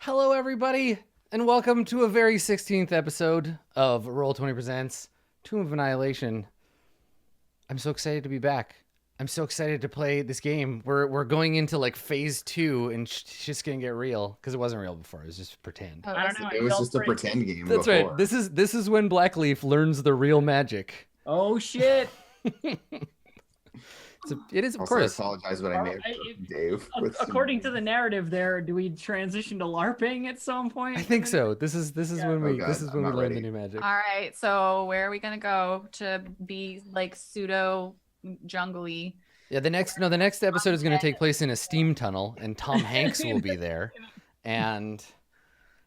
Hello, everybody, and welcome to a very 16th episode of Roll20 Presents Tomb of Annihilation. I'm so excited to be back. I'm so excited to play this game. We're going into like phase 2, and shit's gonna get real because it wasn't real before. It was just pretend. I don't know. It was just a pretend game. That's before. right. This is when Blackleaf learns the real magic. Oh shit! It is, of Also, course. I apologize, but I may have Dave. According to the narrative, there, do we transition to LARPing at some point? I think so. This is when we God, this is when we I'm not learn the ready. new magic. All right, so where are we gonna go to be like pseudo jungly? Yeah, the next episode is going to take place in a steam tunnel, and Tom Hanks will be there. And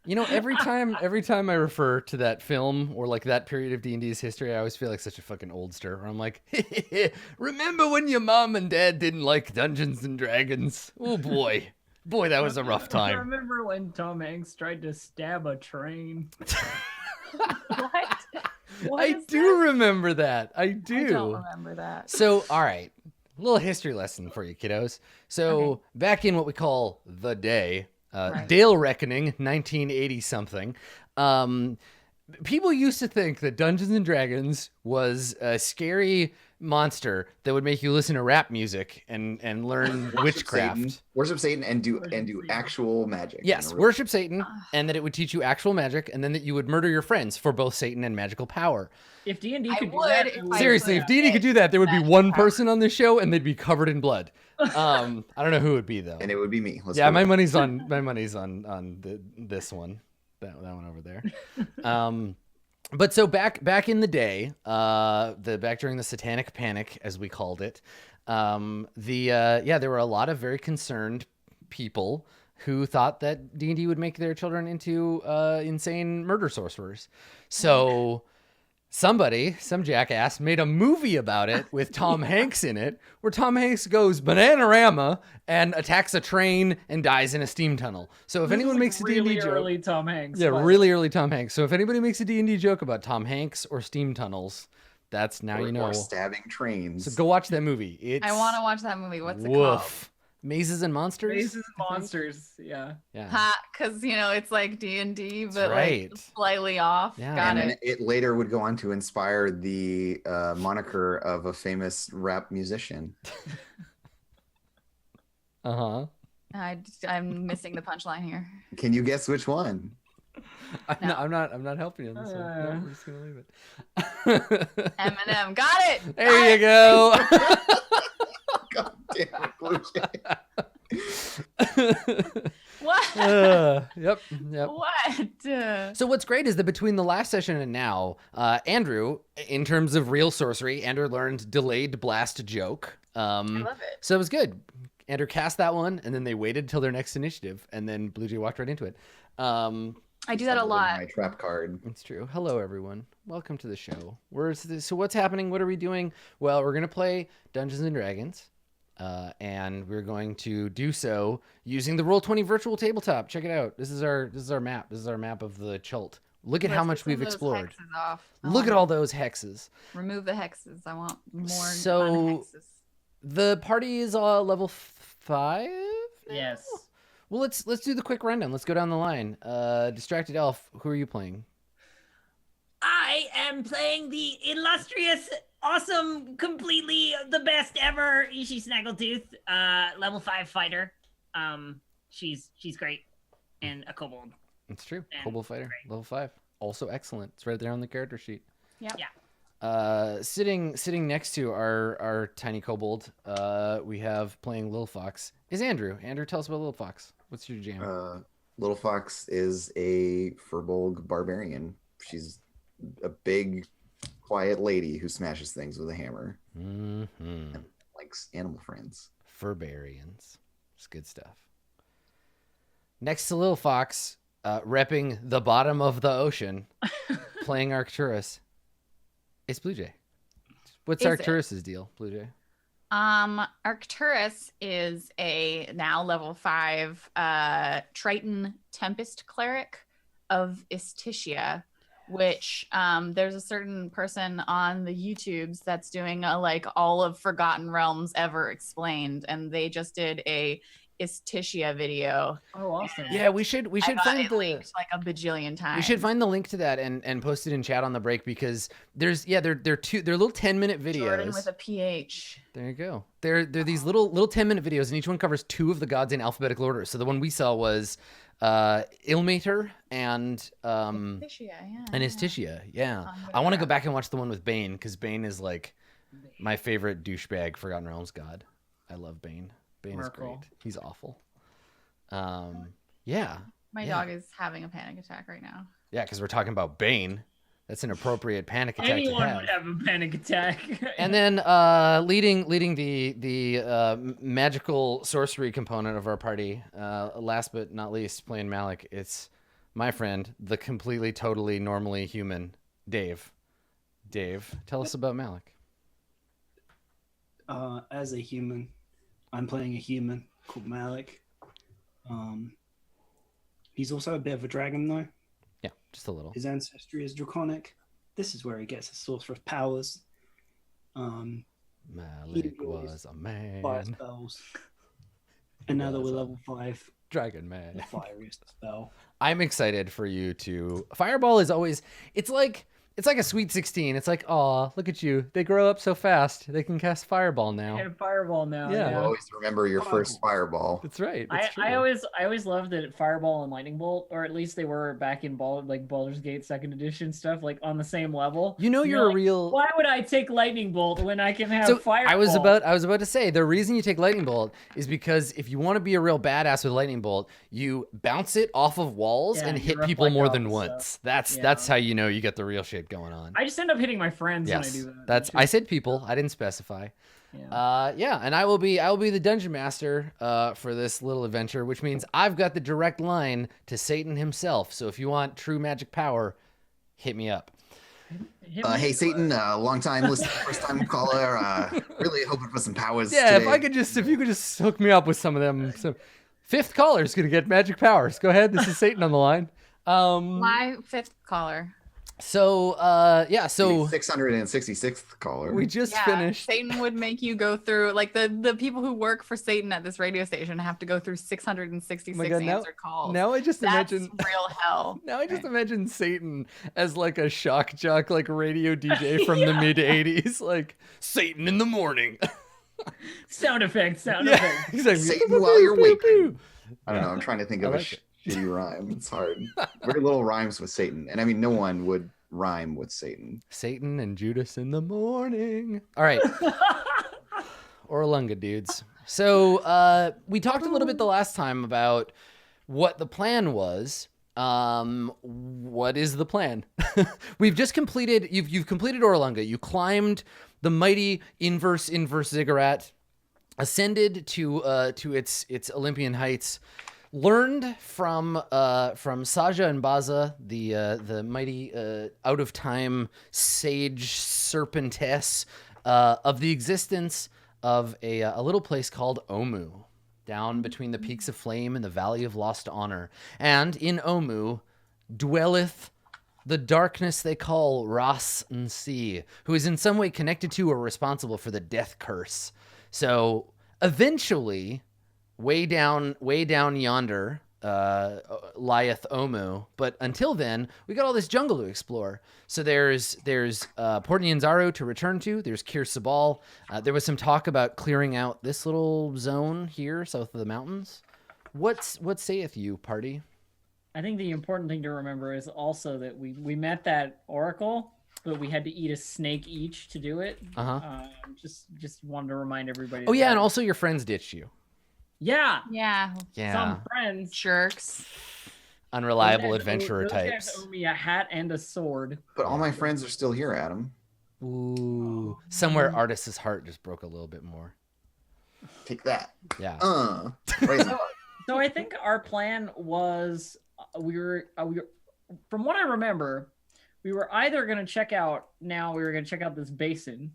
you know, every time I refer to that film or like that period of D&D's history, I always feel like such a fucking oldster. Where I'm like, remember when your mom and dad didn't like Dungeons and Dragons? Oh boy, that was a rough I time. remember when Tom Hanks tried to stab a train. What I is do that? remember that. I do. I don't remember that. So, all right, a little history lesson for you, kiddos. So, back in what we call the day, Right. Dale Reckoning, 1980 something. People used to think that Dungeons and Dragons was a scary monster that would make you listen to rap music and learn witchcraft. Worship Satan and do Satan. actual magic. Yes, You know, worship Satan, and that it would teach you actual magic, and then that you would murder your friends for both Satan and magical power. If D&D I could do would that, if it I would- Seriously, if D&D could do that, there would be one person on this show, and they'd be covered in blood. I don't know who it would be though. And it would be me. Let's Yeah, go my with money's on this one, that one over there. But so back in the day, back during the Satanic Panic, as we called it, there were a lot of very concerned people who thought that D&D would make their children into insane murder sorcerers. So some jackass made a movie about it with Tom Hanks in it, where Tom Hanks goes Bananarama and attacks a train and dies in a steam tunnel. So if This anyone is makes a D&D really joke, early Tom Hanks. yeah, but- really early Tom Hanks. So if anybody makes a D&D joke about Tom Hanks or steam tunnels, that's now or, you know. Or stabbing trains. So go watch that movie. It's I want to watch that movie. What's it called? woof. Mazes and Monsters. Faces Monsters. Yeah. Yeah. Ha, because it's like D&D, but right. like slightly off. Yeah. Got and it. then it later would go on to inspire the moniker of a famous rap musician. Uh-huh. I'm missing the punchline here. Can you guess which one? No. I'm not helping you on this one. No, I'm just gonna leave it. Eminem, got it. There you go. God damn it, Blue Jay. What? Yep. What? So what's great is that between the last session and now, Andrew, in terms of real sorcery, Andrew learned delayed blast joke. I love it. So it was good. Andrew cast that one, and then they waited till their next initiative, and then Blue Jay walked right into it. I do that a lot. My trap card. It's true. Hello, everyone. Welcome to the show. So what's happening? What are we doing? Well, we're going to play Dungeons and Dragons, and we're going to do so using the Roll20 virtual tabletop. Check it out. This is our map. This is our map of the Chult. Look at how Let's much get some we've of those explored. hexes off. Look at all those hexes. Remove the hexes. I want more So- fun hexes. The party is level 5. now? Yes. Well, let's do the quick rundown. Let's go down the line. Distracted Elf, who are you playing? I am playing the illustrious, awesome, completely the best ever Ishi Snaggletooth, level 5 fighter. She's great, and a kobold. It's true. And Kobold Fighter, great. level 5. Also excellent. It's right there on the character sheet. Yep. Yeah. Sitting next to our tiny kobold, we have playing Lil Fox is Andrew. Andrew, tell us about Lil Fox. What's your jam? Little Fox is a Furbolg barbarian. She's a big, quiet lady who smashes things with a hammer. Mm-hmm. Likes animal friends. Furbarians. It's good stuff. Next to Lil Fox, repping the bottom of the ocean, playing Arcturus. It's Blue Jay. What's Is it? Arcturus's deal, Blue Jay? Arcturus is a now level 5 Triton Tempest cleric of Istitia, which there's a certain person on the YouTubes that's doing a like all of Forgotten Realms ever explained, and they just did a Istitia video. Oh, awesome. Yeah, we should I got find it the linked like a bajillion times. we should find the link to that and post it in chat on the break, because they're little 10-minute videos. Jordan with a PH. There you go. They're these little 10-minute videos, and each one covers 2 of the gods in alphabetical order. So the one we saw was Ilmater and Istitia, yeah. and Istitia. Yeah. I want to go back and watch the one with Bane, because Bane is like my favorite douchebag Forgotten Realms god. I love Bane. Bane is great. He's awful. Yeah. My dog is having a panic attack right now. Yeah, because we're talking about Bane. That's an appropriate panic attack Anyone to have. would have a panic attack. And then leading the magical sorcery component of our party, last but not least, playing Malik, it's my friend, the completely, totally, normally human, Dave. Dave, tell us about Malik. As a human, I'm playing a human called Malik. He's also a bit of a dragon, though. Yeah, just a little. His ancestry is draconic. This is where he gets his sorcerer's powers. Malik was a man. Fire spells. And now that we're level 5, Dragon man. the fieriest spell. I'm excited for you to. Fireball is always. It's like a sweet 16. It's like, aw, look at you. They grow up so fast. They can cast Fireball now. I have Fireball now. Yeah. You always remember your first fireball. That's right. I It's true. always loved that Fireball and Lightning Bolt, or at least they were back in Baldur's Gate 2nd Edition stuff, like on the same level. You know, you're a real. Why would I take Lightning Bolt when I can have So Fireball? I was about to say, the reason you take Lightning Bolt is because if you want to be a real badass with Lightning Bolt, you bounce it off of walls Yeah, and you hit people reflect more off than the once. stuff. That's how you know you get the real shit going on. I just end up hitting my friends when I Yes, do that. that's. I said people. I didn't specify. Yeah. And I will be the dungeon master for this little adventure, which means I've got the direct line to Satan himself. So if you want true magic power, hit me up. Hey Satan, long time listener, first time caller. Really hoping for some powers. Yeah, today. if you could just hook me up with some of them. So, 5th caller's gonna get magic powers. Go ahead. This is Satan on the line. My 5th caller. So 666th caller. we just finished. Satan would make you go through, like, the people who work for Satan at this radio station have to go through 666 Oh my God, answered calls. Now I just That's imagine. real hell. Now I just imagine Satan as like a shock jock, like radio DJ from the mid '80s, like Satan in the morning. Sound effects. Yeah, exactly. Satan while you're waking. I don't know. I'm trying to think of I a like shitty rhyme. It's hard. Very little rhymes with Satan, and I mean, no one would rhyme with Satan. Satan and Judas in the morning. All right. Orlunga dudes. So we talked a little bit the last time about what the plan was. What is the plan? We've just completed. You've completed Orlunga. You climbed the mighty inverse ziggurat, ascended to its Olympian heights. Learned from Saja and Baza, the mighty out of time sage serpentess, of the existence of a little place called Omu, down between the peaks of flame and the valley of lost honor. And in Omu dwelleth the darkness they call Ras Nsi, who is in some way connected to or responsible for the death curse. So eventually, way down yonder lieth Omu, but until then, we got all this jungle to explore. So there's Port Nyanzaru to return to. There's Kir Sabal. There was some talk about clearing out this little zone here south of the mountains. What saith you, party? I think the important thing to remember is also that we met that oracle, but we had to eat a snake each to do it. Just wanted to remind everybody. Oh of yeah, that. and also your friends ditched you. Yeah. Yeah. Some friends. Jerks. Unreliable Those adventurer guys types. owe me a hat and a sword. But all my friends are still here, Adam. Ooh. Somewhere Artis's heart just broke a little bit more. Take that. Yeah. Right. So I think our plan was we were from what I remember, we were either going to check out this basin.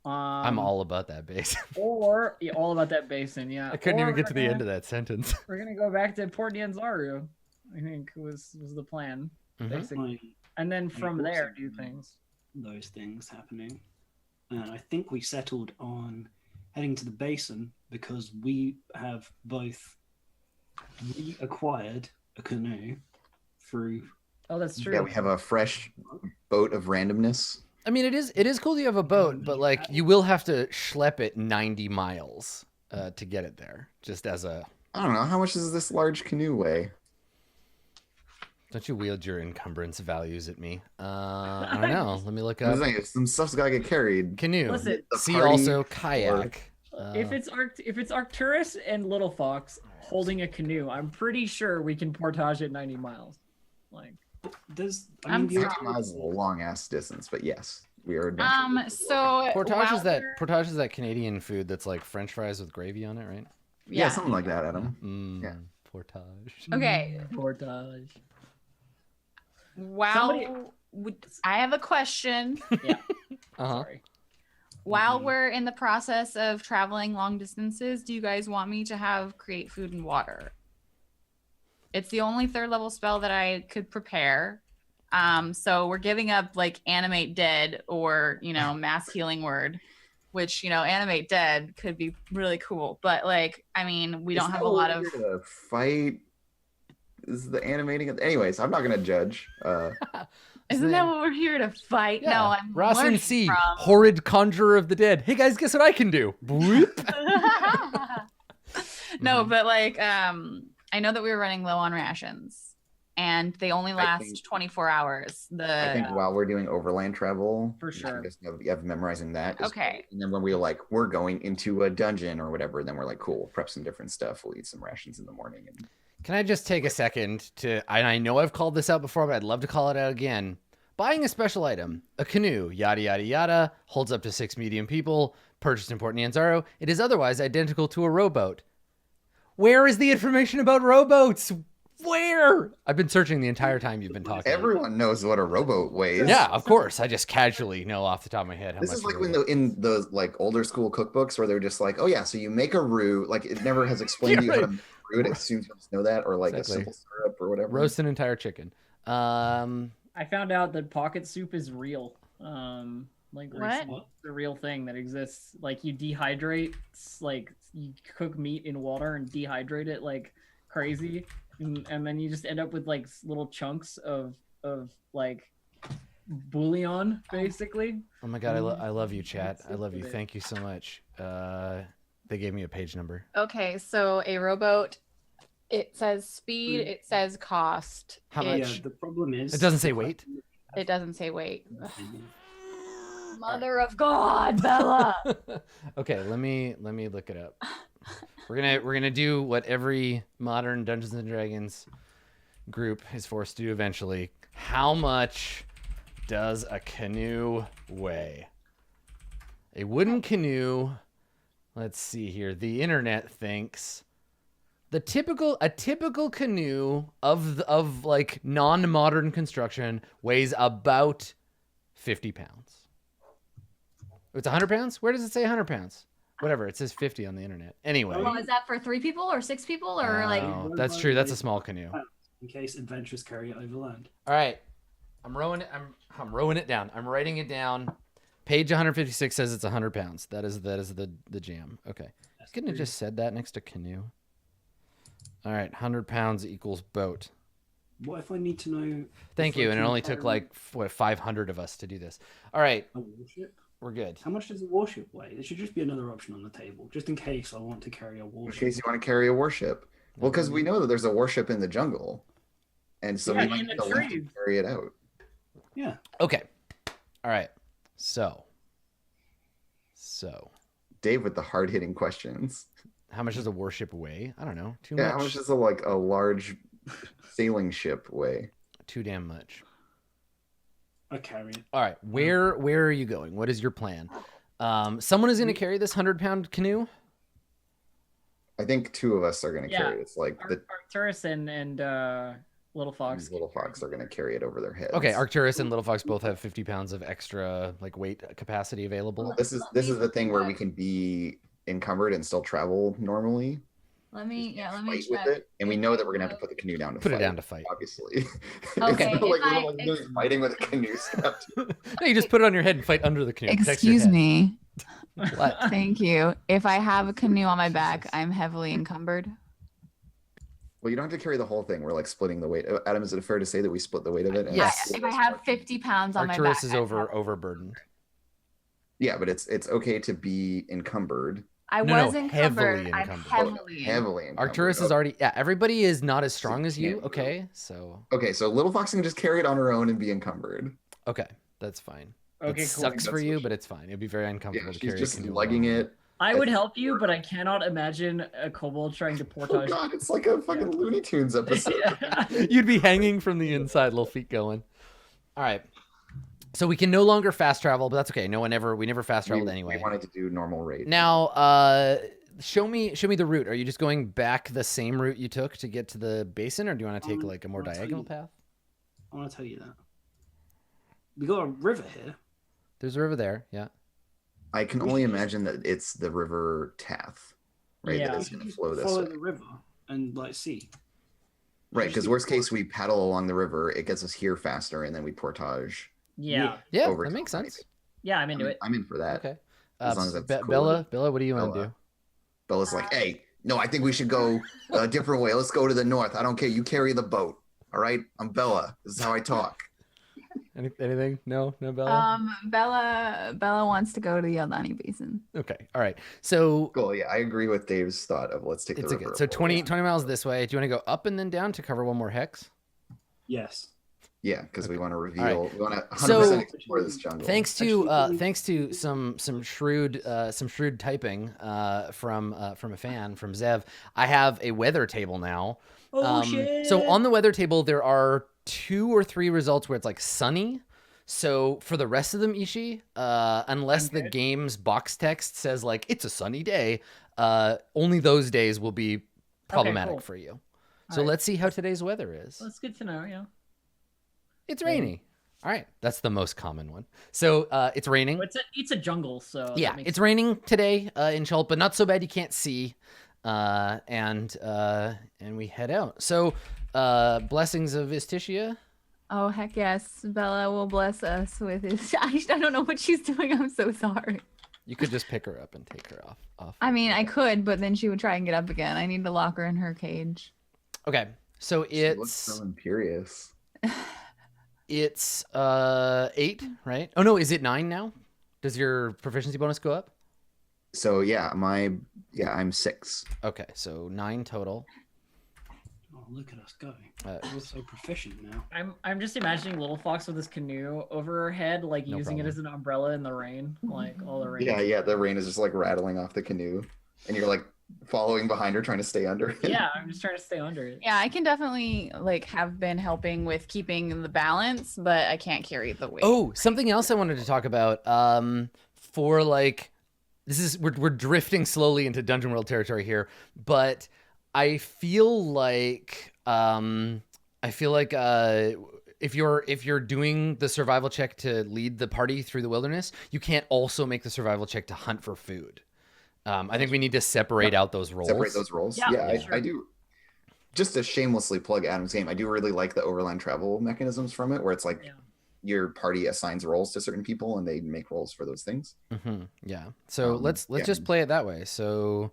I'm all about that base. Or all about that basin, yeah. I couldn't Or even get to the we're end of that sentence. We're gonna go back to Port Nyanzaru, I think was the plan, basically. And then from there do things. Those things happening. And I think we settled on heading to the basin because we have both reacquired a canoe through. Oh, that's true. Yeah, we have a fresh boat of randomness. I mean, it is cool that you have a boat, but like you will have to schlep it 90 miles to get it there. Just as a. I don't know, how much does this large canoe weigh? Don't you wield your encumbrance values at me? I don't know. Let me look up. Some stuff's gotta get carried. Canoe. Listen, See also kayak. if it's Arcturus and Little Fox holding a canoe, I'm pretty sure we can portage it 90 miles. Like, I'm 90 miles is a long ass distance, but yes, we are adventurous. So Portage is that Canadian food that's like French fries with gravy on it, right? Yeah, something like that, Adam. Yeah. Portage. Okay. portage. Wow. I have a question. Yeah. Sorry. While we're in the process of traveling long distances, do you guys want me to create food and water? It's the only 3rd level spell that I could prepare. So we're giving up like animate dead or, mass healing word, which, animate dead could be really cool. But like, I mean, we don't have a lot of fight. Is the animating of... Anyways, I'm not gonna judge. Isn't that what we're here to fight? Yeah. No, I'm Rosalind C, from... horrid conjurer of the dead. Hey guys, guess what I can do? No, but like, I know that we were running low on rations, and they only last 24 hours. I think while we're doing overland travel, for sure, you have memorizing that. Okay. And then when we're going into a dungeon or whatever, then we're like, cool, we'll prep some different stuff. We'll eat some rations in the morning. And Can I just take a second and I know I've called this out before, but I'd love to call it out again. Buying a special item, a canoe, yada, yada, yada, holds up to 6 medium people, purchased in Port Nyanzaro. It is otherwise identical to a rowboat. Where is the information about rowboats? Where? I've been searching the entire time you've been talking. Everyone knows what a rowboat weighs. Yeah, of course. I just casually know off the top of my head how much. This is like in the like older school cookbooks where they're just like, oh yeah, so you make a roux. Like it never has explained to you how to make a roux. It assumes you just know that, or like a simple syrup or whatever. Roast an entire chicken. I found out that pocket soup is real. Like what? The real thing that exists. Like you dehydrate, like you cook meat in water and dehydrate it like crazy, and then you just end up with like little chunks of like bouillon, basically. Oh my god, I love you, chat. I love you. Thank you so much. They gave me a page number. Okay, so a rowboat. It says speed. It says cost. How much? Yeah, the problem is it doesn't say weight. It doesn't say weight. Mother of God, Bella. Okay, let me look it up. We're gonna do what every modern Dungeons and Dragons group is forced to do eventually. How much does a canoe weigh? A wooden canoe. Let's see here. The internet thinks a typical canoe of like non-modern construction weighs about 50 pounds. It's 100 pounds? Where does it say 100 pounds? Whatever, it says 50 on the internet. Anyway. Well, is that for 3 people or 6 people or like? That's true. That's a small canoe. In case adventurers carry it overland. All right, I'm rowing it. I'm rowing it down. I'm writing it down. Page 156 says it's 100 pounds. That is the jam. Okay. Couldn't have just said that next to canoe. All right, 100 pounds equals boat. What if I need to know? Thank you. And it only took like 500 of us to do this. All right. A warship? We're good. How much does a warship weigh? There should just be another option on the table, just in case I want to carry a warship. In case you want to carry a warship. Well, because we know that there's a warship in the jungle, and so we might carry it out. Yeah. Okay. All right. So. Dave with the hard-hitting questions. How much does a warship weigh? I don't know. Too much. Yeah, how much does a large sailing ship weigh? Too damn much. I carry it. All right. Where are you going? What is your plan? Someone is going to carry this 100-pound canoe? I think 2 of us are going to carry it. It's like Arcturus and Little Fox. Little Fox are going to carry it over their heads. Okay, Arcturus and Little Fox both have 50 pounds of extra like weight capacity available. This is the thing where we can be encumbered and still travel normally. Let me check. With it, and we know that we're gonna have to put the canoe down to put fight. it down to fight, obviously. Okay, it's not like we're fighting with a canoe strapped. No, you just put it on your head and fight under the canoe. Excuse me. What? Thank you. If I have a canoe on my back, I'm heavily encumbered. Well, you don't have to carry the whole thing. We're like splitting the weight. Adam, is it fair to say that we split the weight of it? And Yes. If I have 50 pounds on my Arcturus back, is overburdened. Yeah, but it's okay to be encumbered. I No, was no, encumbered. heavily I'm encumbered. heavily. Encumbered. Arcturus is already. Yeah, everybody is not as strong as you. can't Okay, so Okay, so Little Fox can just carry it on her own and be encumbered. okay, that's fine. Okay, It cool. sucks for That's you, what but it's fine. It'd be very Yeah, uncomfortable to she's carry. just a canoe lugging alone. it. I would help you, but I cannot imagine a kobold trying to Oh portage. god, it's like a fucking Looney Tunes episode. You'd be hanging from the inside, little feet going. All right. So we can no longer fast travel, but that's okay. We never fast traveled anyway. We wanted to do normal rate. Now, show me the route. Are you just going back the same route you took to get to the basin, or do you want to take like a more I'll tell diagonal you. path? I want to tell you that. We got a river here. There's a river there. Yeah. I can We only should imagine that it's the river Tath, right? Yeah. That is going to flow this Follow way. the river and like see. Right, because worst case, we paddle along the river. It gets us here faster, and then we portage. Yeah. Yeah, Over that to makes the sense. Yeah, I'm into it. I'm in for that. Okay. As long as that's cool. Bella, what do you want to Bella. do? Bella's like, hey, no, I think we should go a different way. Let's go to the north. I don't care. You carry the boat. All right? I'm Bella. This is how I talk. Anything? No, Bella. Bella wants to go to the Aldani Basin. Okay. All right. So Cool. Yeah, I agree with Dave's thought of let's take it's the a river. good. So over. 20 miles this way. Do you want to go up and then down to cover one more hex? Yes. Yeah, because we want to reveal. All right. We want to 100% So, explore this jungle. Thanks to Actually, some shrewd typing from a fan from Zev, I have a weather table now. Oh shit! So on the weather table there are 2 or 3 results where it's like sunny. So for the rest of them, Ishi, unless the game's box text says like it's a sunny day, only those days will be problematic cool. for you. So Alright. let's see how today's weather is. That's good to know. Yeah. It's rainy. All right, that's the most common one. So it's raining. But it's a jungle, so that Yeah, makes it's raining today in Chult, but not so bad you can't see. And we head out. So blessings of Istishia. Oh heck yes, Bella will bless us with his. I don't know what she's doing. I'm so sorry. You could just pick her up and take her off. I mean, I could, but then she would try and get up again. I need to lock her in her cage. Okay, so She looks it's so imperious. it's 8, right? Oh no, is it 9 now? Does your proficiency bonus go up? So yeah, I'm 6. Okay, so 9 total. Oh, look at us go. Uh, We're so proficient now. I'm just imagining Little Fox with this canoe over her head, like No using problem. it as an umbrella in the rain, like all the rain. Yeah, the rain is just like rattling off the canoe, and you're like following behind her, trying to stay under it. Yeah, I'm just trying to stay under it. Yeah, I can definitely like have been helping with keeping the balance, but I can't carry the weight. Oh, something else I wanted to talk about. For like, we're drifting slowly into Dungeon World territory here, but I feel like if you're doing the survival check to lead the party through the wilderness, you can't also make the survival check to hunt for food. I think we need to separate out those roles. Separate those roles. Yeah, Yeah, sure. I do. Just to shamelessly plug Adam's game, I do really like the overland travel mechanisms from it, where it's like Yeah. your party assigns roles to certain people, and they make roles for those things. Yeah. So let's yeah. just play it that way. So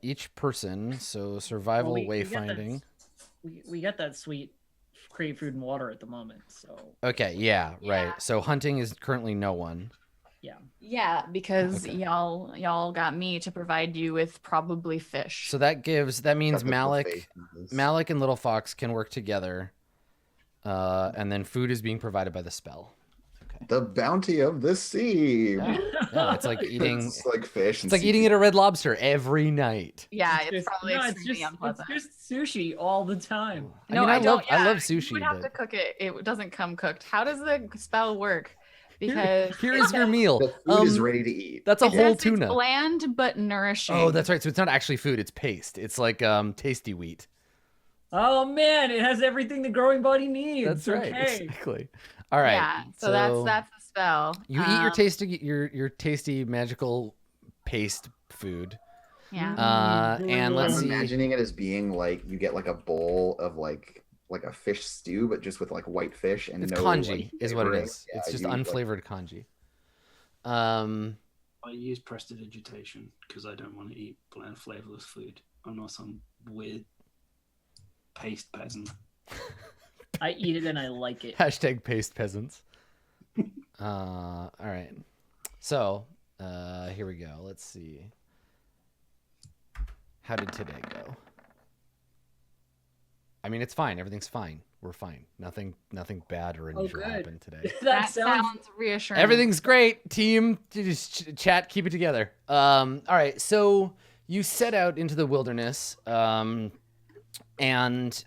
each person. So survival Well, we got that- wayfinding. We got that sweet create food and water at the moment, so Okay. Yeah. Yeah. Right. So hunting is currently no one. yeah. Yeah, because Okay. y'all got me to provide you with probably fish. So that means Got the Malik. buffet pieces. Malik and Little Fox can work together, and then food is being provided by the spell. The bounty of the sea. Yeah, it's like eating. It's like fish. It's like eating at a Red Lobster every night. yeah, it's Just- probably no, extremely unpleasant. It's just sushi all the time. I mean, I love sushi. You would have but to cook it. It doesn't come cooked. How does the spell work? Because here is your meal. The food is ready to eat. That's a it whole says tuna. It's bland but nourishing. Oh, that's right. So it's not actually food; it's paste. It's like tasty wheat. Oh man, it has everything the growing body needs. That's right. Okay. Exactly. All right. Yeah, so that's the spell. You eat your tasty magical paste food. Yeah. And let's I'm see. imagining it as being like you get like a bowl of like a fish stew, but just with like white fish and It's no kanji like, is what it flavoring. is. Yeah, It's just you eat, like- unflavored kanji. I use prestidigitation because I don't want to eat bland, flavorless food. I'm not some weird paste peasant. I eat it and I like it. Hashtag paste peasants. All right. So, here we go. Let's see. How did today go? I mean, it's fine. Everything's fine. We're fine. Nothing bad or unusual good. happened today. That sounds reassuring. Everything's great. Team, just chat, keep it together. All right. So you set out into the wilderness, and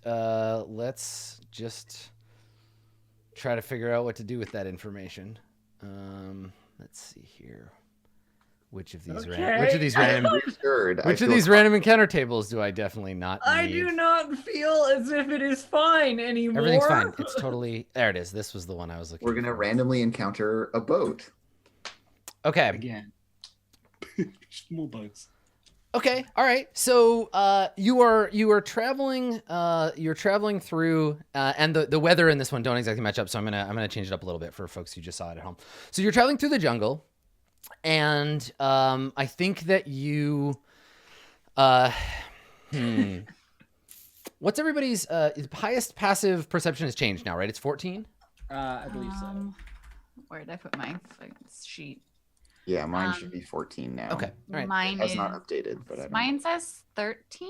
let's just try to figure out what to do with that information. Let's see here. Which of these random encounter tables do I definitely not need? I do not feel as if it is fine anymore. Everything's fine. It's totally there. It is. This was the one I was looking. We're gonna randomly encounter a boat. Okay. Again. Small boats. Okay. All right. So you are traveling. You're traveling through, and the weather in this one don't exactly match up. So I'm gonna change it up a little bit for folks who just saw it at home. So you're traveling through the jungle. And I think that you, what's everybody's highest passive perception has changed now, right? It's 14. I believe so. Where did I put my sheet? Yeah, mine should be 14 now. Okay, all right. Mine That's is not updated, but I don't mine know. says 13.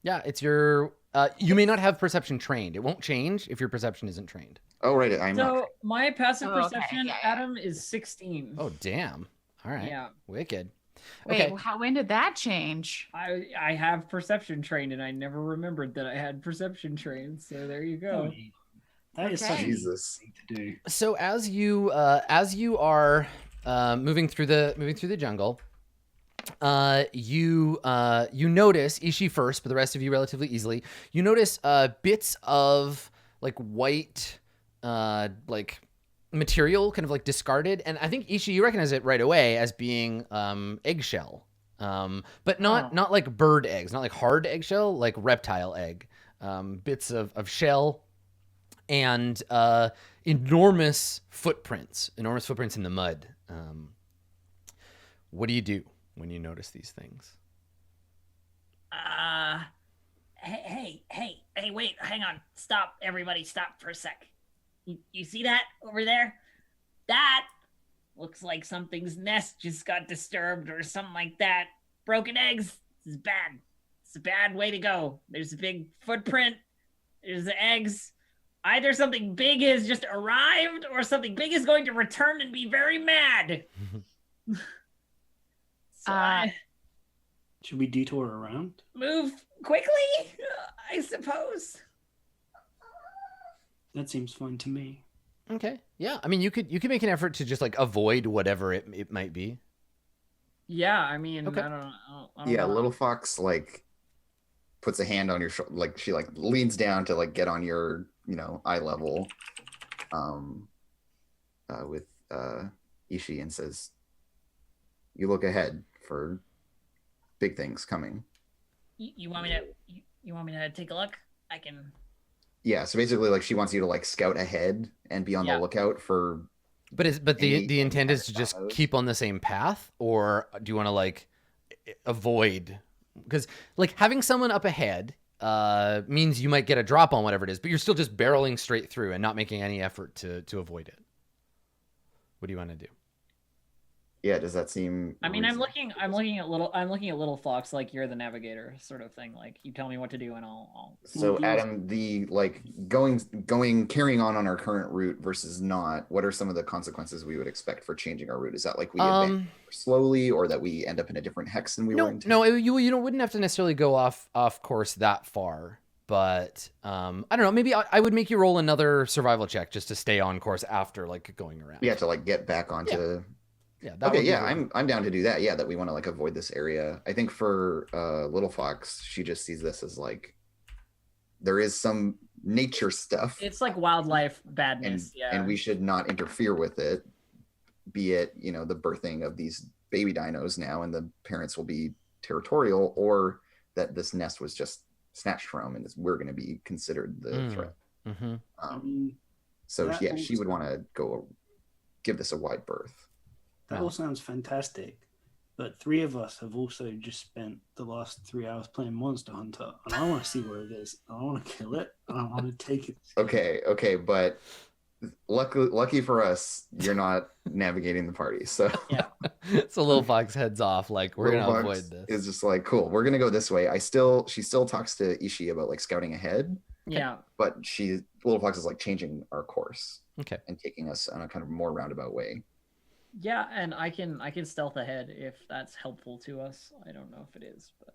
Yeah, it's your. You may not have perception trained. It won't change if your perception isn't trained. Oh, right. I'm not. So my passive Oh, okay, perception, yeah. Adam, is 16. Oh, damn. All right. Yeah. Wicked. Wait, Okay. when did that change? I have perception trained, and I never remembered that I had perception trained. So there you go. That is such Okay. a Jesus. thing to do. So as you are moving through the jungle, you notice Ishi first, but the rest of you relatively easily. You notice bits of like white like material kind of like discarded, and I think Ishi, you recognize it right away as being eggshell, but not like bird eggs, not like hard eggshell, like reptile egg, bits of shell, and enormous footprints in the mud. What do you do when you notice these things? Hey, wait, hang on. Stop, everybody, stop for a sec. You see that over there? That looks like something's nest just got disturbed or something like that. Broken eggs. This is bad. It's a bad way to go. There's a big footprint. There's the eggs. Either something big has just arrived or something big is going to return and be very mad. So Should we detour around? move quickly, I suppose. That seems fine to me. Okay. Yeah. I mean, you could make an effort to just like avoid whatever it might be. Yeah, I mean, Okay. I don't Yeah, know. little fox like puts a hand on your shoulder, like she like leans down to like get on your eye level, with Ishi and says, "You look ahead for big things coming." You want me to? You want me to take a look? I can. Yeah, so basically like she wants you to like scout ahead and be on the Yeah. lookout for. But the Any intent is to just shadows? keep on the same path, or do you want to like avoid? Because like having someone up ahead means you might get a drop on whatever it is, but you're still just barreling straight through and not making any effort to avoid it. What do you want to do? Yeah, does that seem? I mean, I'm reasonable? looking at little fox, like you're the navigator sort of thing. Like you tell me what to do and I'll So Mhm. Adam, the like carrying on our current route versus not. What are some of the consequences we would expect for changing our route? Is that like we advance slowly, or that we end up in a different hex than we were in? You wouldn't have to necessarily go off course that far, but I don't know. Maybe I would make you roll another survival check just to stay on course after like going around. We have to like get back onto. Yeah. That Okay, would be yeah, good. I'm down to do that. Yeah, that we want to like avoid this area. I think for Little Fox, she just sees this as like there is some nature stuff, It's like wildlife and badness. Yeah. and we should not interfere with it. Be it the birthing of these baby dinos now, and the parents will be territorial, or that this nest was just snatched from, and we're going to be considered the threat. Mm-hmm. So That yeah, she would also- want to give this a wide berth. That all sounds fantastic. But 3 of us have also just spent the last 3 hours playing Monster Hunter, and I want to see where it is. I want to kill it. And I want to take it. Okay, but lucky for us, you're not navigating the party. So Yeah. So Little Fox heads off like we're Little gonna Fox avoid this. is just like, cool, we're gonna go this way. She still talks to Ishii about like scouting ahead, Yeah. but Little Fox is like changing our course. Okay. And taking us on a kind of more roundabout way. Yeah, and I can stealth ahead if that's helpful to us. I don't know if it is, but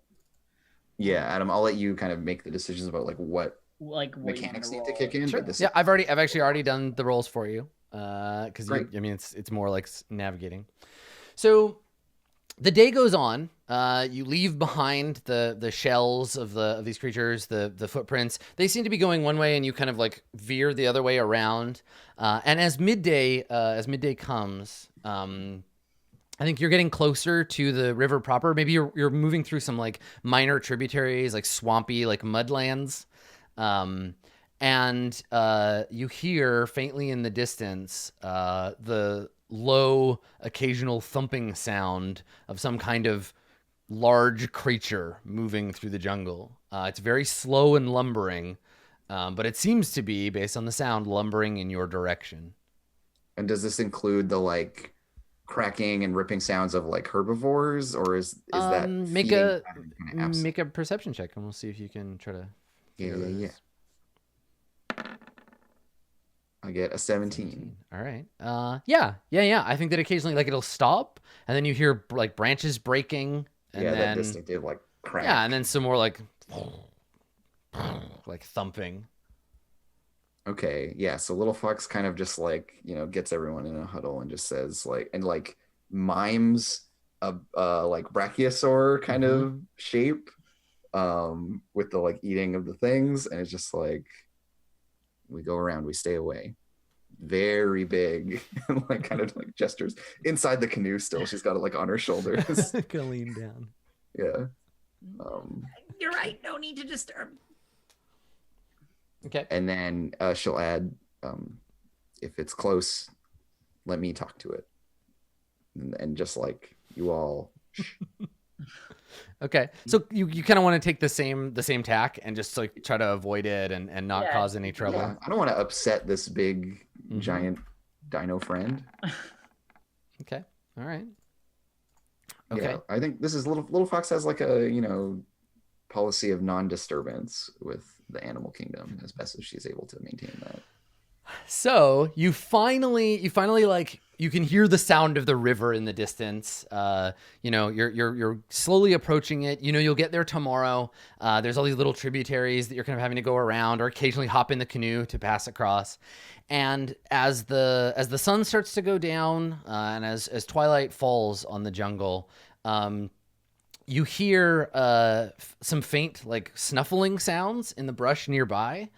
Yeah, Adam, I'll let you kind of make the decisions about like what what you mechanics wanna need to roll. kick in. Sure. But this Yeah, I've actually already done the rolls for you. Because Great. I mean it's more like navigating. So the day goes on. You leave behind the shells of these creatures, the footprints. They seem to be going one way, and you kind of like veer the other way around. And as midday comes, I think you're getting closer to the river proper. Maybe you're moving through some like minor tributaries, like swampy, like mudlands. And you hear faintly in the distance the low occasional thumping sound of some kind of large creature moving through the jungle. It's very slow and lumbering, but it seems to be, based on the sound, lumbering in your direction. And does this include the like cracking and ripping sounds of like herbivores, or is that make feeding a pattern kind of absent? make a perception check, and we'll see if you can try to. Yeah. I get a 17. All right. Yeah. I think that occasionally, like, it'll stop, and then you hear like branches breaking, and Yeah, then that distinctive like crack. yeah, and then some more like thumping. Okay, yeah. So Little Fox kind of just like, gets everyone in a huddle and just says like, and like mimes a like brachiosaur kind of shape, with the like eating of the things, and it's just like, we go around, we stay away. Very big, and like kind of like gestures inside the canoe. Still, she's got it like on her shoulders. Gonna lean down. Yeah. You're right. No need to disturb. Okay. And then she'll add, if it's close, let me talk to it. And just like you all. Okay. So you kind of want to take the same tack and just like try to avoid it and not cause any trouble. Yeah, I don't want to upset this big giant dino friend. Okay. All right. Okay. Yeah, I think this is Little Fox has like a policy of non-disturbance with the animal kingdom as best as she's able to maintain that. So you finally like, you can hear the sound of the river in the distance. You're slowly approaching it. You'll get there tomorrow. There's all these little tributaries that you're kind of having to go around, or occasionally hop in the canoe to pass across. And as the sun starts to go down, and as twilight falls on the jungle, you hear some faint like snuffling sounds in the brush nearby.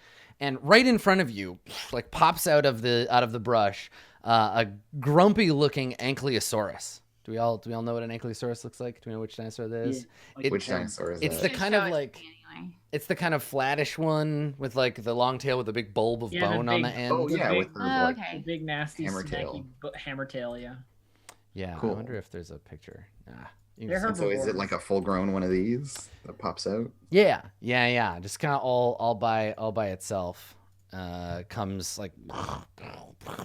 And right in front of you, like pops out of the brush, a grumpy-looking ankylosaurus. Do we all know what an ankylosaurus looks like? Do we know which dinosaur that is? Yeah. Which dinosaur is It's that? the kind of Show it like, to me anyway. it's the kind of flattish one with like the long tail with a big bulb of Yeah, the bone on big- the end. Oh yeah, with her Oh, like, okay. The big nasty Hammer snacky tail. hammer tail, yeah. Yeah, Cool. I wonder if there's a picture. You can They're see- and so is it like a full-grown one of these that pops out? Yeah. Just kind of all by itself. Comes like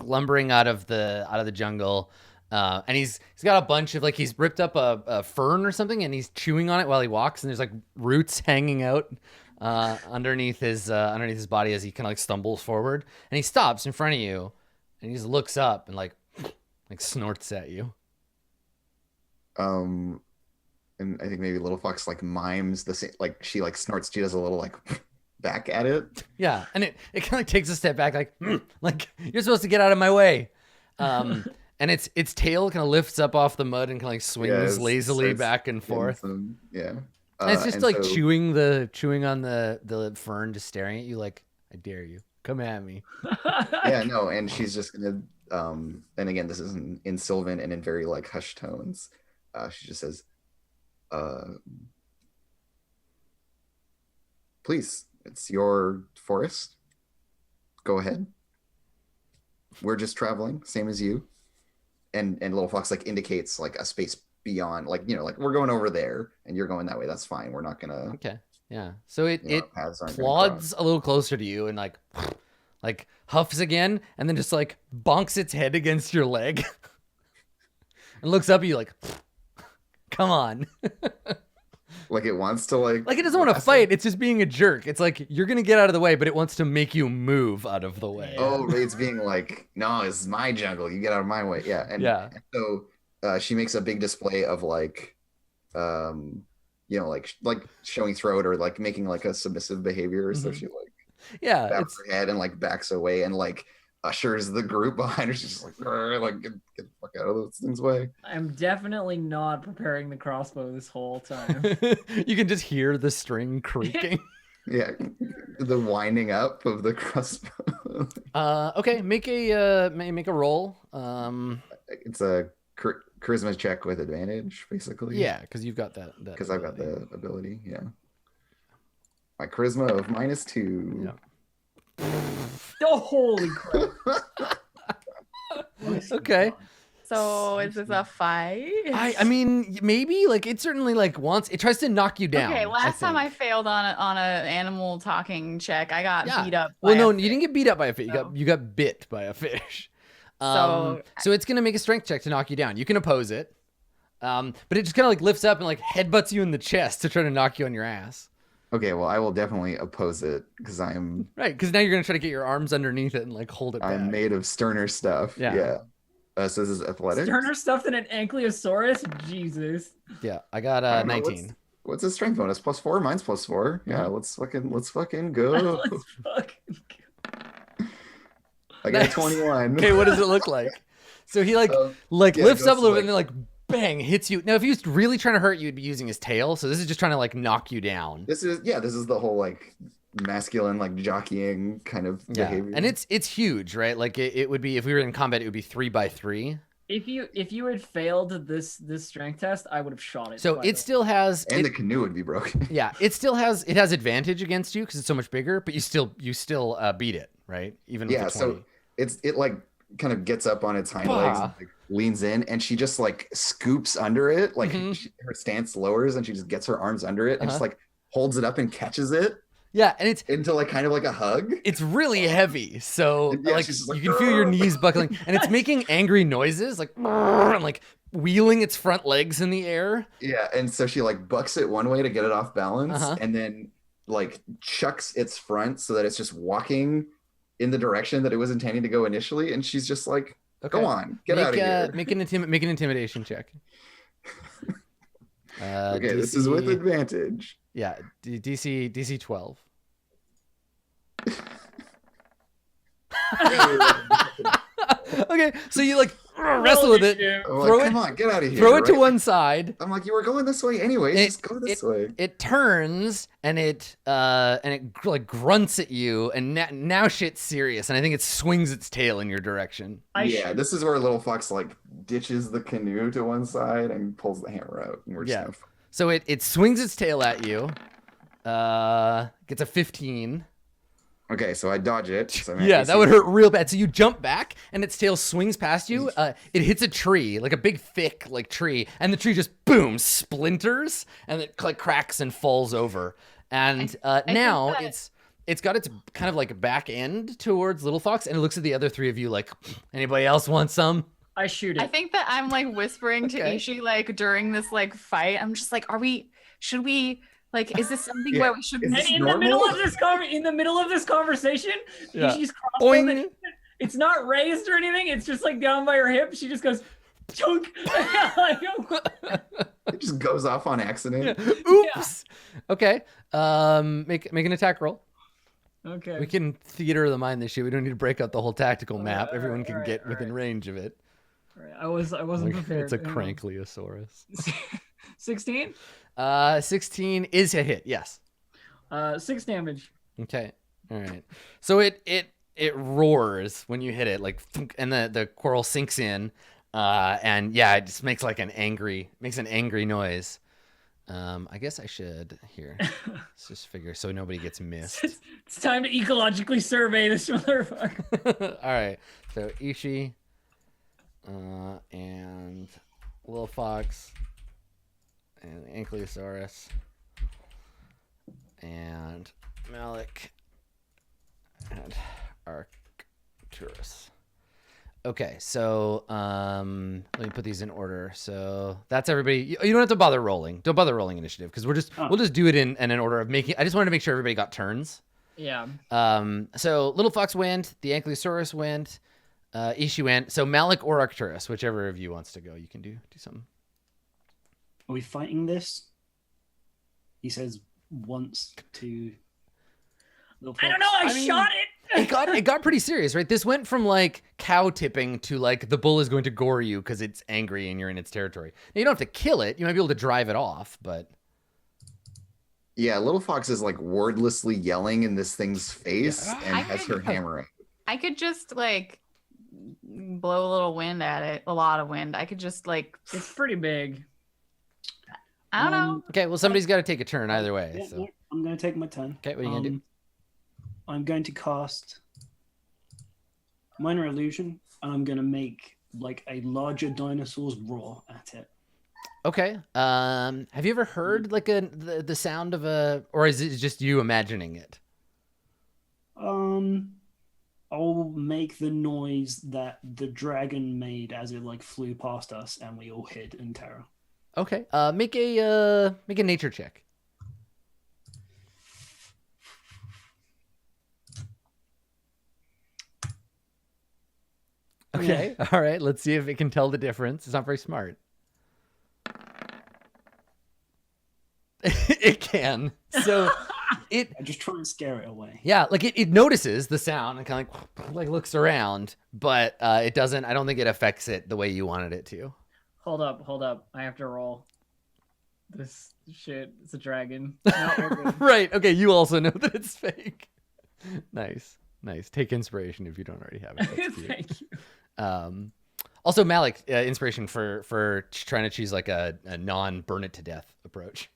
lumbering out of the jungle, and he's got a bunch of like, he's ripped up a fern or something, and he's chewing on it while he walks, and there's like roots hanging out underneath his body as he kind of like stumbles forward, and he stops in front of you, and he just looks up and like snorts at you. And I think maybe Little Fox like mimes the same, like she like snorts, she does a little like back at it. Yeah, and it kind of like takes a step back, like you're supposed to get out of my way. And its tail kind of lifts up off the mud and kind of like swings lazily starts back and getting forth. yeah. And it's just and like so- chewing on the fern, just staring at you like, I dare you, come at me. Yeah, no, and she's just gonna and again, this is in Sylvan and in very like hushed tones. She just says, please, it's your forest. Go ahead. We're just traveling, same as you. and little fox like indicates like a space beyond, like, you know, like we're going over there and you're going that way. That's fine. We're not gonna. Okay. Yeah. So it paths aren't gonna plods cross. a little closer to you and like huffs again and then just like bonks its head against your leg and looks up at you like, come on. Like it wants to like Like it doesn't want to fight. It's just being a jerk. It's like you're gonna get out of the way, but it wants to make you move out of the way. Oh, it's being like, no, this is my jungle. You get out of my way. Yeah. And so she makes a big display of like, you know, like showing throat or like making like a submissive behavior. So she like bows her head and like backs away and like ushers the group behind her. She's just like, get the fuck out of those things' way. I'm definitely not preparing the crossbow this whole time. You can just hear the string creaking. Yeah, the winding up of the crossbow. Okay, make a roll. It's a charisma check with advantage, basically. Yeah, because you've got that. Because I've got the ability. Yeah. My charisma of -2. Yeah. Oh, holy crap. Okay. So is this a fight? I mean, maybe like it certainly like wants it tries to knock you down. Okay, last time I failed on a animal talking check, I got beat up. Well, by no, a you didn't get beat up by a fish. So- You got bit by a fish. So it's gonna make a strength check to knock you down. You can oppose it, but it just kind of like lifts up and like headbutts you in the chest to try to knock you on your ass. Okay, well, I will definitely oppose it because I'm Right, because now you're gonna try to get your arms underneath it and like hold it back. I'm made of sterner stuff. Yeah. So this is athletics. Sterner stuff than an ankylosaurus? Jesus. Yeah, I got I don't know, 19. What's the strength bonus? +4. Mine's +4. Yeah, let's fucking go. Let's fucking I got Nice. 21. Okay, what does it look like? So he like yeah, lifts goes up a little to, bit and then like bang hits you. Now if he was really trying to hurt you, he'd be using his tail. So this is just trying to like knock you down. This is the whole like masculine like jockeying kind of behavior. And it's huge, right? Like it would be if we were in combat, it would be 3x3. If you had failed this strength test, I would have shot it. So it still has and the canoe would be broken. Yeah, it has advantage against you because it's so much bigger, but you still beat it, right? Even with the 20. So it like kind of gets up on its hind legs and like, leans in, and she just like scoops under it, like her stance lowers and she just gets her arms under it and just like holds it up and catches it. Yeah, and it's into like kind of like a hug. It's really heavy, so like you can feel your knees buckling, and it's making angry noises, like and like wheeling its front legs in the air. Yeah, and so she like bucks it one way to get it off balance, and then like chucks its front so that it's just walking in the direction that it was intending to go initially, and she's just like, "Go on, get out of here." Make an intimidation check. Okay, DC, this is with advantage. Yeah, DC 12. Okay, so you like wrestle with it, come on, get out of here. Throw it to one side. I'm like, you were going this way anyway. Just go this way. It turns and it like grunts at you, and now shit's serious. And I think it swings its tail in your direction. This is where Little Fox like ditches the canoe to one side and pulls the hammer out, and we're just gonna... So it swings its tail at you. Gets a 15. Okay, so I dodge it. So that would hurt real bad. So you jump back, and its tail swings past you. It hits a tree, like a big, thick, like tree, and the tree just boom splinters, and it like cracks and falls over. And now it's got its kind of like back end towards Little Fox, and it looks at the other three of you like, anybody else want some? I shoot it. I think that I'm like whispering to Ishi like during this like fight. I'm just like, should we? Like, is this something where we should? And in the middle of this conversation, she's crossbow. It's not raised or anything. It's just like down by her hip. She just goes, chunk. It just goes off on accident. Yeah. Oops. Yeah. Okay. Make an attack roll. Okay. We can theater of the mind this shit. We don't need to break out the whole tactical map. Everyone can get within range of it. Right. I wasn't prepared. It's a Crankliosaurus. 16? 16 is a hit, yes. 6 damage. Okay. All right. So it roars when you hit it, like, and the coral sinks in, and yeah, it just makes like an angry noise. I guess I should here. Let's just figure so nobody gets missed. It's time to ecologically survey this motherfucker. All right. So Ishi. and Little Fox, and Ankylosaurus, and Malik, and Arcturus. Okay, so let me put these in order. So that's everybody. You don't have to bother rolling. Don't bother rolling initiative because we'll just do it in an order of making. I just wanted to make sure everybody got turns. Yeah. So Little Fox went. The Ankylosaurus went. Ishi went. So Malik or Arcturus, whichever of you wants to go, you can do something. Are we fighting this? He says once to. I don't know. I shot it. It got pretty serious, right? This went from like cow tipping to like the bull is going to gore you because it's angry and you're in its territory. Now, you don't have to kill it. You might be able to drive it off, but Yeah, Little Fox is like wordlessly yelling in this thing's face and has her hammer out. I could just like blow a little wind at it, a lot of wind. I could just like, It's pretty big. I don't know. okay. Well, somebody's got to take a turn either way. Yeah, So yeah, I'm going to take my turn. okay, what are you gonna do? I'm going to cast Minor Illusion, and I'm going to make like a larger dinosaur's roar at it. Okay. Have you ever heard like the sound of a, or is it just you imagining it? I'll make the noise that the dragon made as it like flew past us, and we all hid in terror. Okay. Make a nature check. Okay. All right. Let's see if it can tell the difference. It's not very smart. It can. So I just try and scare it away. yeah, like it notices the sound and kind of like looks around, but it doesn't. I don't think it affects it the way you wanted it to. Hold up. I have to roll. This shit. It's a dragon. Not very good. Right. Okay. You also know that it's fake. Nice. Take inspiration if you don't already have it. That's cute. Thank you. Also, Malik, inspiration for trying to choose like a non-burn it to death approach.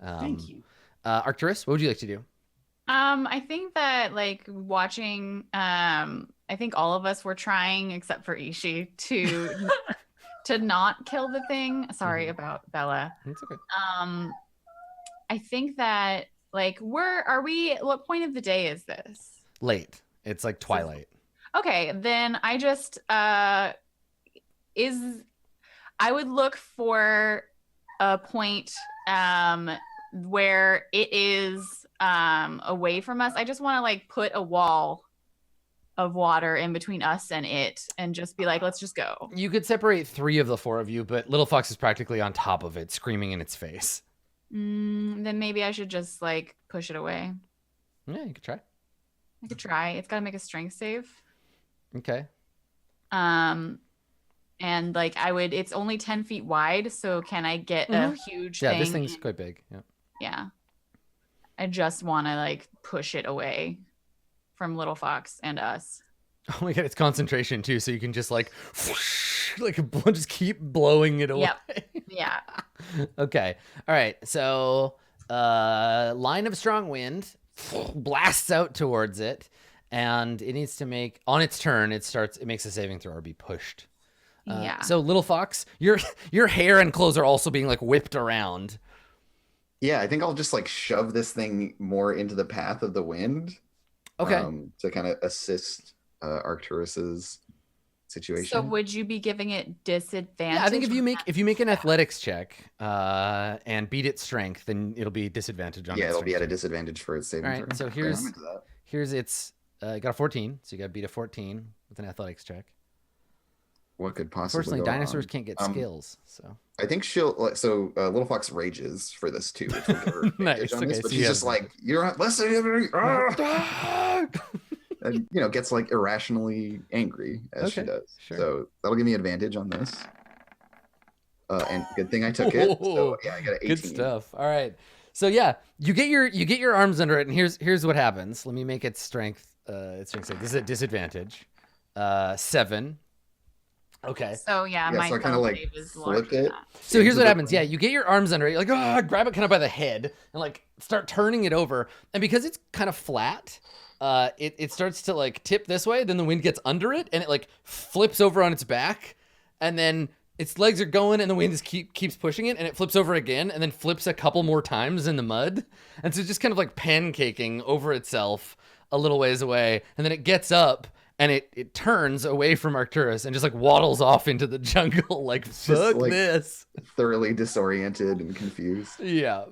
Thank you. Arcturus, what would you like to do? I think that like watching, I think all of us were trying, except for Ishi, to not kill the thing. Sorry about Bella. It's okay. I think that like what point of the day is this? Late. It's like twilight. Okay, then I just I would look for a point where it is away from us. I just want to like put a wall of water in between us and it and just be like, let's just go. You could separate 3 of the 4 of you, but Little Fox is practically on top of it, screaming in its face. Then maybe I should just like push it away. Yeah, you could try. I could try. It's got to make a strength save. Okay. And like it's only 10 feet wide, so can I get a huge thing? Yeah, this thing's quite big. Yeah. Yeah. I just want to like push it away from Little Fox and us. Oh my god, it's concentration too, so you can just like whoosh, like just keep blowing it away. Yep. Yeah. Okay. All right. So line of strong wind blasts out towards it, and it needs to make on its turn. It makes a saving throw or be pushed. Yeah. So Little Fox, your hair and clothes are also being like whipped around. Yeah, I think I'll just like shove this thing more into the path of the wind. Okay. To kind of assist Arcturus's situation. So would you be giving it disadvantage? Yeah, I think if you make an athletics check and beat its strength, then it'll be disadvantage on. Yeah, its it'll be at a strength. disadvantage for its saving All right. throw. So Okay, I'm into that. here's its. You got a 14, so you got to beat a 14 with an athletics check. What could possibly Unfortunately, go dinosaurs wrong? can't get skills, so. I think Little Fox rages for this too, which will give her Nice, advantage on this, okay, but so she's you just have- like, you're not listening to me. Ah! And gets like irrationally angry as she Okay, does. sure. So that'll give me advantage on this. And good thing I took it. So yeah, I got an 18. Good stuff. All right. So yeah, you get your arms under it, and here's what happens. Let me make its strength. Its strength save. This is a disadvantage. 7. Okay. So yeah, my so I kind of like flip it. So here's into what the happens. wind. Yeah, you get your arms under it. You're like, grab it kind of by the head and like start turning it over. And because it's kind of flat, it starts to like tip this way. Then the wind gets under it and it like flips over on its back. and then its legs are going, and the wind just keeps pushing it, and it flips over again, and then flips a couple more times in the mud, and so it's just kind of like pancaking over itself a little ways away, and then it gets up, and it turns away from Arcturus and just like waddles off into the jungle, like, fuck like, this. Thoroughly disoriented and confused. Yeah.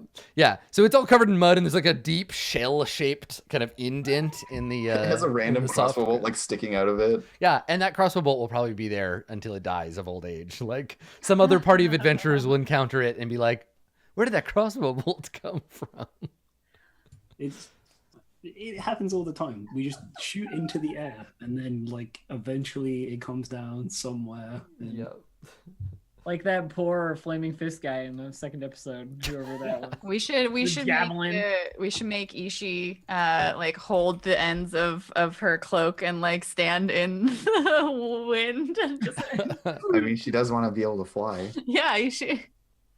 So it's all covered in mud, and there's like a deep shell-shaped kind of indent in the. It has a random crossbow bolt like sticking out of it. Yeah, and that crossbow bolt will probably be there until it dies of old age. Like some other party of adventurers will encounter it and be like, "Where did that crossbow bolt come from?" It happens all the time. We just shoot into the air, and then like eventually it comes down somewhere. And... Yep. Like that poor flaming fist guy in the second episode, whoever that was. We should javelin. make Ishi like hold the ends of her cloak and like stand in the wind. And just... I mean, she does want to be able to fly. Yeah, Ishi.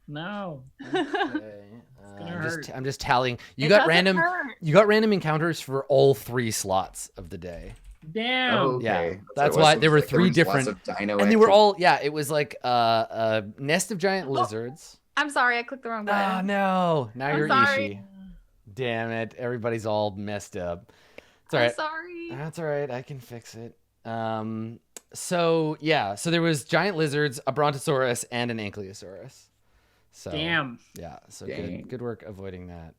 No. Okay. gonna hurt. I'm just tallying. You It got doesn't random. hurt. You got random encounters for all 3 slots of the day. Damn. Okay. Yeah, what that's it was. were So there 3 was lots different, of dino and they were activity. all. Yeah, it was like a nest of giant lizards. I'm sorry, I clicked the wrong Oh button. no! Now I'm you're sorry. Ishi. Damn it! Everybody's all messed up. It's all I'm right. sorry. That's all right. I can fix it. So there was giant lizards, a brontosaurus, and an ankylosaurus. So Damn. yeah. So Dang. good work avoiding that.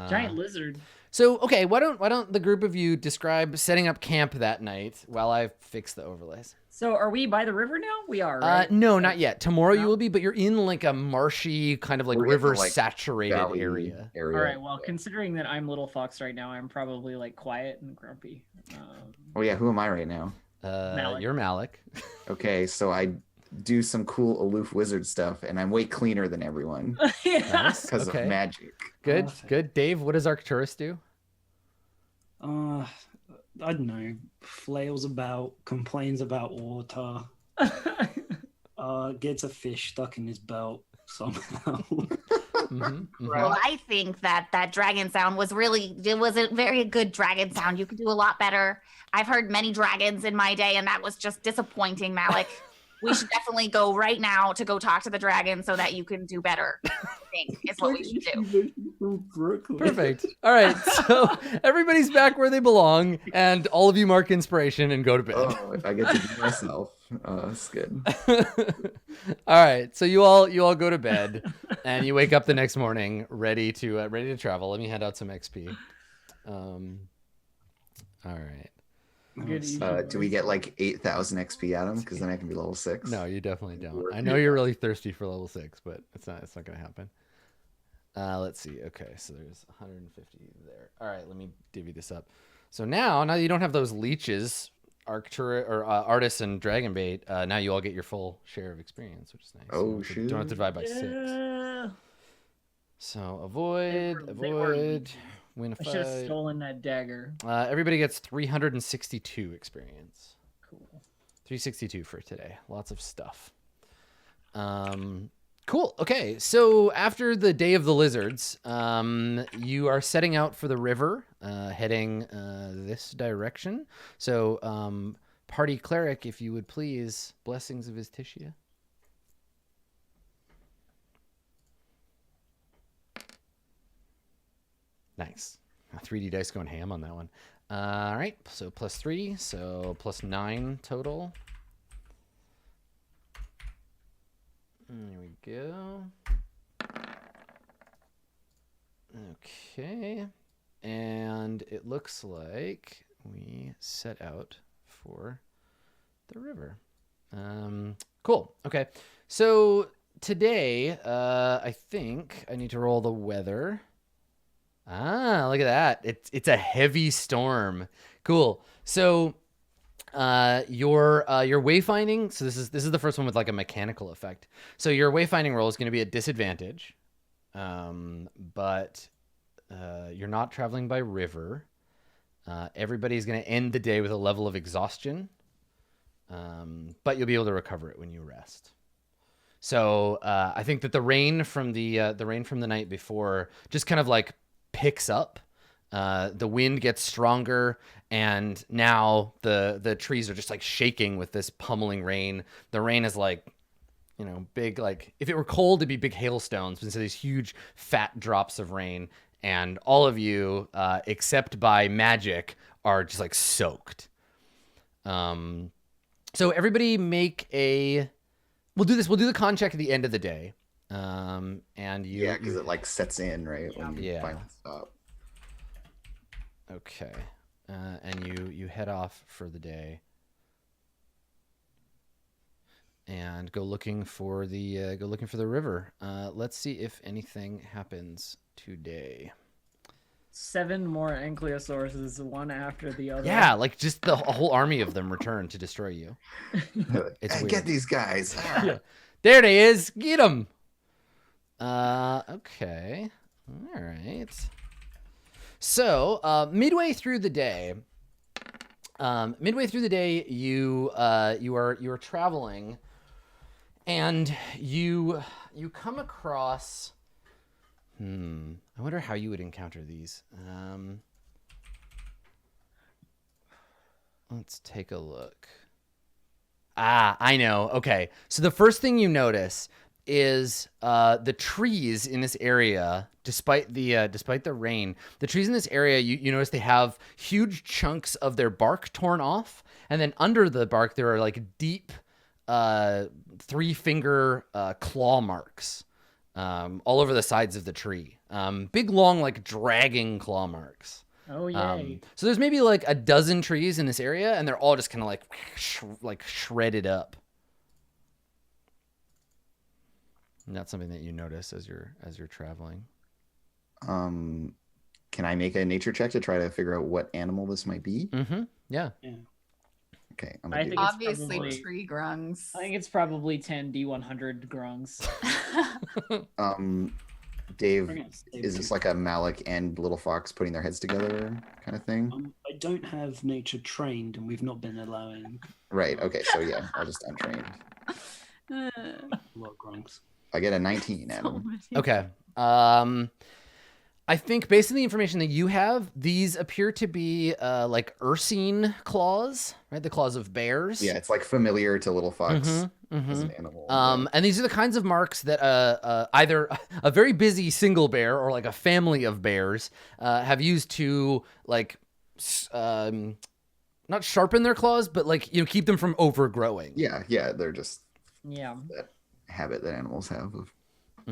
Giant lizard. So okay, why don't the group of you describe setting up camp that night while I fix the overlays? So are we by the river now? We are, right? No, not yet. Tomorrow you No? will be, but you're in like a marshy kind of like We're in the, river like, saturated Valley area. All right. Well, considering that I'm Little Fox right now, I'm probably like quiet and grumpy. Oh yeah, who am I right now? Malik. You're Malik. Okay, so I do some cool aloof wizard stuff, and I'm way cleaner than everyone Yeah. Nice. because Okay. of magic. Good, Perfect. good. Dave, what does Arcturus do? I don't know. Flails about, complains about water. Gets a fish stuck in his belt somehow. Well, I think that dragon sound was it was a very good dragon sound. You could do a lot better. I've heard many dragons in my day, and that was just disappointing, Malik. We should definitely go right now to go talk to the dragon so that you can do better. I think is what we should do. From Brooklyn. Perfect. All right, so everybody's back where they belong, and all of you mark inspiration and go to bed. Oh, if I get to be myself, that's good. All right, so you all go to bed, and you wake up the next morning ready to travel. Let me hand out some XP. All right. Good Do we get like 8,000 XP at him? Because then I can be level 6. No, you definitely don't. I know you're really thirsty for level 6, but it's not gonna happen. Let's see. Okay, so there's 150 there. All right, let me divvy this up. So now you don't have those leeches, Artis and Dragonbait. Now you all get your full share of experience, which is nice. Oh, You don't have to divide by 6. So avoid, win a I should have fight. stolen that dagger. Everybody gets 362 experience. Cool. 362 for today. Lots of stuff. Cool. Okay, so after the Day of the Lizards, you are setting out for the river, heading this direction. So, party cleric, if you would please, blessings of Istitia. Nice. 3D dice going ham on that one. All right, so +3, so +9 total. There we go. Okay. And it looks like we set out for the river. Cool. Okay. So today, I think I need to roll the weather. Look at that. It's a heavy storm. Cool. So your wayfinding, so this is the first one with like a mechanical effect. So your wayfinding roll is going to be at disadvantage. But you're not traveling by river. Everybody's going to end the day with a level of exhaustion. But you'll be able to recover it when you rest. So I think that the rain from the night before just kind of like picks up. The wind gets stronger, and now the trees are just like shaking with this pummeling rain. The rain is like big, like if it were cold, it'd be big hailstones. But instead, these huge fat drops of rain, and all of you, except by magic, are just like soaked. So everybody make a. We'll do this. We'll do the con check at the end of the day. And you. Yeah, because it like sets in right when you finally stop. Okay. And you head off for the day. And go looking for the river. Let's see if anything happens today. 7 more ankylosaurus, one after the other. Yeah, like just a whole army of them return to destroy you. It's Hey, weird. get these guys. Yeah. There it is. Get them. Okay. All right. So midway through the day, you are traveling. And you come across. I wonder how you would encounter these. Let's take a look. I know. Okay, so the first thing you notice is the trees in this area. Despite the rain, the trees in this area, you notice they have huge chunks of their bark torn off, and then under the bark there are like deep. 3-finger claw marks all over the sides of the tree. Big, long, like dragging claw marks. Oh, yay. So there's maybe like a dozen trees in this area, and they're all just kind of like shredded up. And that's something that you notice as you're traveling. Can I make a nature check to try to figure out what animal this might be? Mm-hmm. Yeah. Okay, I'm I gonna do think it. it's Obviously, probably- tree grungs. I think it's probably 10 D100 grungs. Dave, I'm gonna say is this like a Malik and Little Fox putting their heads together kind of thing? I don't have nature trained, and we've not been allowing Right. Okay. So yeah, I'll just untrained. Uh, a lot of grunts. I get a 19, Adam. Okay. I think based on the information that you have, these appear to be like ursine claws, right? The claws of bears. Yeah, it's like familiar to Little Fox Mm-hmm, as an animal. And these are the kinds of marks that either a very busy single bear or like a family of bears have used to like not sharpen their claws, but like keep them from overgrowing. Yeah, they're just Yeah. that habit that animals have of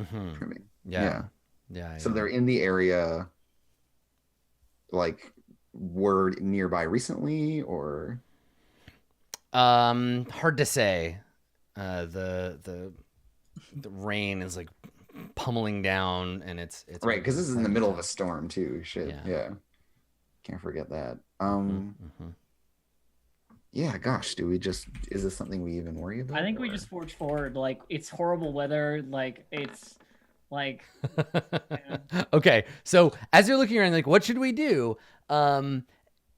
trimming. Yeah. So they're in the area, like, were nearby recently, or hard to say. The rain is like pummeling down, and it's right, because this is in the middle of a storm too. Shit, Yeah. yeah. Can't forget that. Mm-hmm. Yeah, gosh, is this something we even worry about? I think we or- just forge forward. Like, it's horrible weather. Like, it's like. Okay, so as you're looking around, like, what should we do?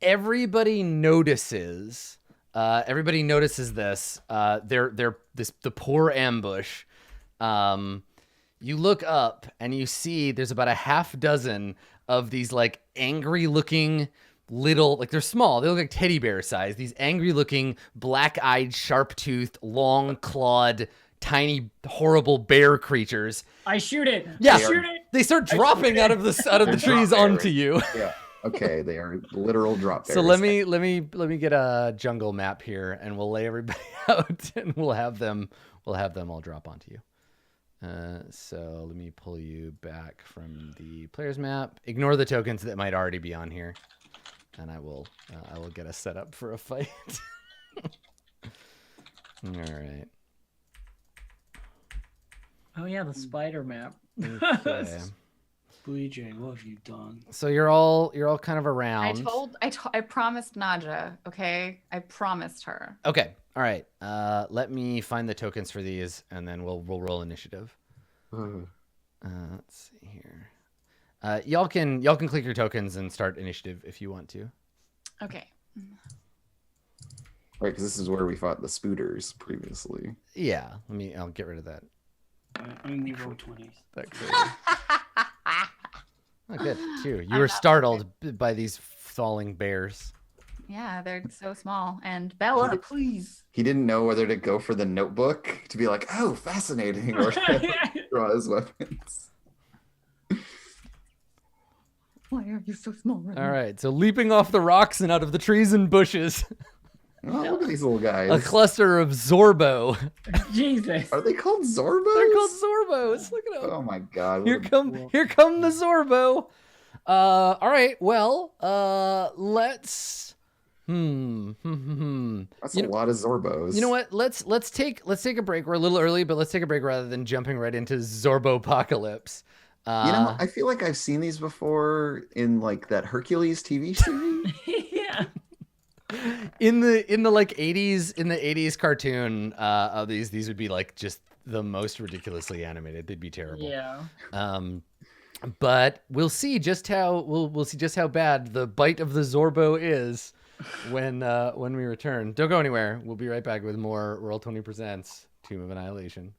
Everybody notices. Everybody notices this. The poor ambush. You look up and you see there's about a half dozen of these like angry looking little, like they're small. They look like teddy bear size. These angry looking, black-eyed, sharp-toothed, long-clawed, tiny, horrible bear creatures. I shoot it. Yeah. I shoot it. They start dropping out of the They're trees drop onto bears. you. Yeah. Okay, they are literal drop bears. So let me get a jungle map here, and we'll lay everybody out, and we'll have them all drop onto you. So let me pull you back from the player's map. Ignore the tokens that might already be on here, and I will get us set up for a fight. All right. Oh yeah, the spider map. Okay. Blue Jay, what have you done? So you're all kind of around. I promised Naja, okay? I promised her. Okay. All right. Let me find the tokens for these, and then we'll roll initiative. Let's see here. Y'all can click your tokens and start initiative if you want to. Okay. Right, because this is where we fought the Spooters previously. Yeah. I'll get rid of that. I only roll 20s. That crazy. Oh, good. Too. You were startled by these falling bears. Yeah, they're so small. And Bella, please. He didn't know whether to go for the notebook to be like, oh, fascinating, or draw his weapons. Why are you so small? All right, so leaping off the rocks and out of the trees and bushes, Oh, look at these little guys. a cluster of Zorbo. Jesus. Are they called Zorbos? They're called Zorbos. Look at them. Oh my god. Here come the Zorbo. All right, well, let's. That's You a know- lot of Zorbos. You know what? Let's take a break. We're a little early, but let's take a break rather than jumping right into Zorbopocalypse. You know, I feel like I've seen these before in like that Hercules TV series. Yeah. in the like 80s cartoon of these would be like just the most ridiculously animated. They'd be terrible. Yeah. But we'll see just how bad the bite of the Zorbo is when we return. Don't go anywhere. We'll be right back with more Roll20 Presents Tomb of Annihilation.